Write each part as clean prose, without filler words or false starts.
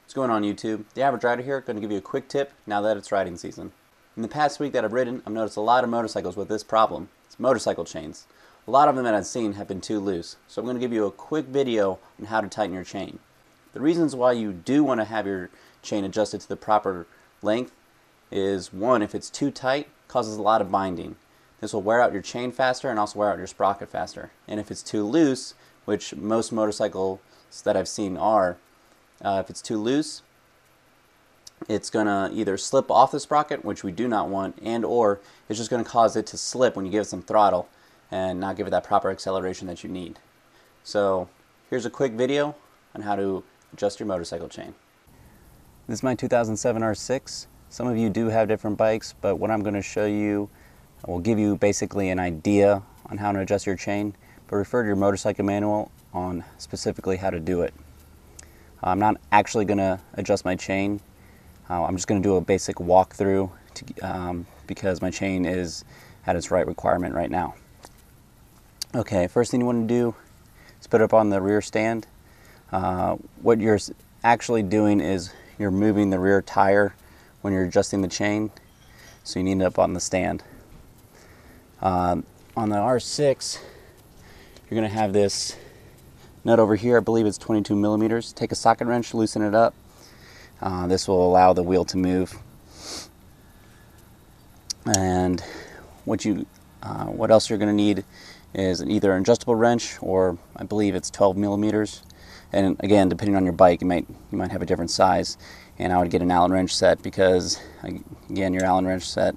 What's going on YouTube? The Average Rider here, going to give you a quick tip now that it's riding season. In the past week that I've ridden, I've noticed a lot of motorcycles with this problem. It's motorcycle chains. A lot of them that I've seen have been too loose, so I'm going to give you a quick video on how to tighten your chain. The reasons why you do want to have your chain adjusted to the proper length is, one, if it's too tight, it causes a lot of binding. This will wear out your chain faster and also wear out your sprocket faster. And if it's too loose, which most motorcycles that I've seen are, if it's too loose, it's going to either slip off the sprocket, which we do not want, and or it's just going to cause it to slip when you give it some throttle and not give it that proper acceleration that you need. So here's a quick video on how to adjust your motorcycle chain. This is my 2007 R6. Some of you do have different bikes, but what I'm going to show you will give you basically an idea on how to adjust your chain, but refer to your motorcycle manual on specifically how to do it. I'm not actually going to adjust my chain. I'm just going to do a basic walkthrough because my chain is at its right requirement right now. Okay, first thing you want to do is put it up on the rear stand. What you're actually doing is you're moving the rear tire when you're adjusting the chain, so you need it up on the stand. On the R6, you're going to have this nut over here. I believe it's 22 millimeters. Take a socket wrench, loosen it up. This will allow the wheel to move. And what else you're going to need is either an adjustable wrench, or I believe it's 12 millimeters. And again, depending on your bike, you might have a different size. And I would get an Allen wrench set because, again, your Allen wrench set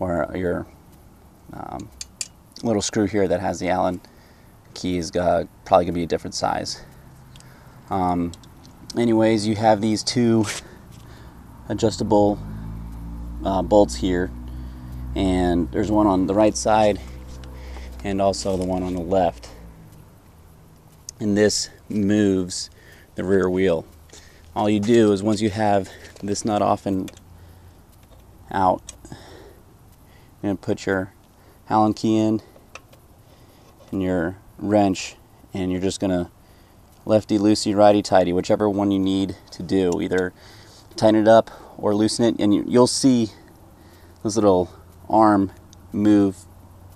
or your little screw here that has the Allen key is probably going to be a different size. Anyways, you have these two adjustable bolts here, and there's one on the right side and also the one on the left, and this moves the rear wheel. All you do is, once you have this nut off and out, you're going to put your Allen key in and your wrench, and you're just going to lefty loosey, righty tighty, whichever one you need to do. Either tighten it up or loosen it, and you'll see this little arm move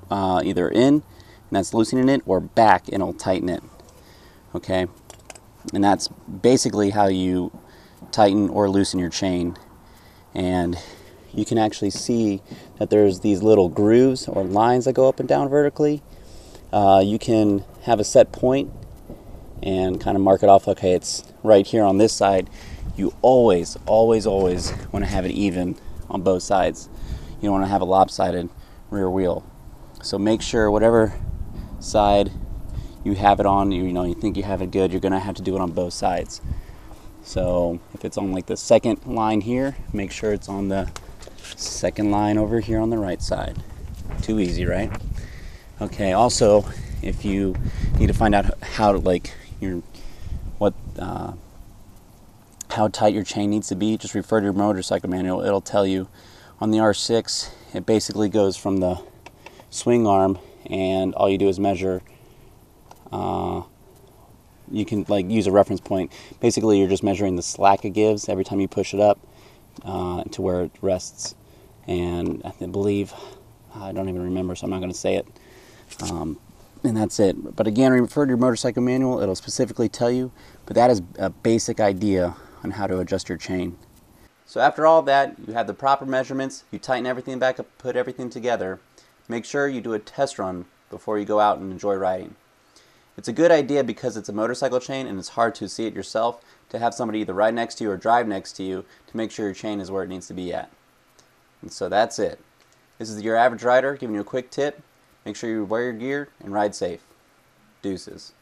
either in, and that's loosening it, or back, and it'll tighten it. Okay, and that's basically how you tighten or loosen your chain. And you can actually see that there's these little grooves or lines that go up and down vertically. You can have a set point and kind of mark it off. Okay, it's right here on this side. You always want to have it even on both sides. You don't want to have a lopsided rear wheel. So make sure whatever side you have it on, you think you have it good, you're going to have to do it on both sides. So if it's on like the second line here, make sure it's on the second line over here on the right side. Too easy, right? Okay, also, if you need to find out how tight your chain needs to be, just refer to your motorcycle manual. It'll tell you. On the R6, it basically goes from the swing arm, and all you do is measure. You can use a reference point. Basically, you're just measuring the slack it gives every time you push it up to where it rests. And I believe, I don't even remember, so I'm not going to say it. And that's it. But again, refer to your motorcycle manual. It'll specifically tell you. But that is a basic idea on how to adjust your chain. So after all that, you have the proper measurements, you tighten everything back up, put everything together. Make sure you do a test run before you go out and enjoy riding. It's a good idea because it's a motorcycle chain and it's hard to see it yourself, to have somebody either ride next to you or drive next to you to make sure your chain is where it needs to be at. And so that's it. This is your Average Rider giving you a quick tip. Make sure you wear your gear and ride safe. Deuces.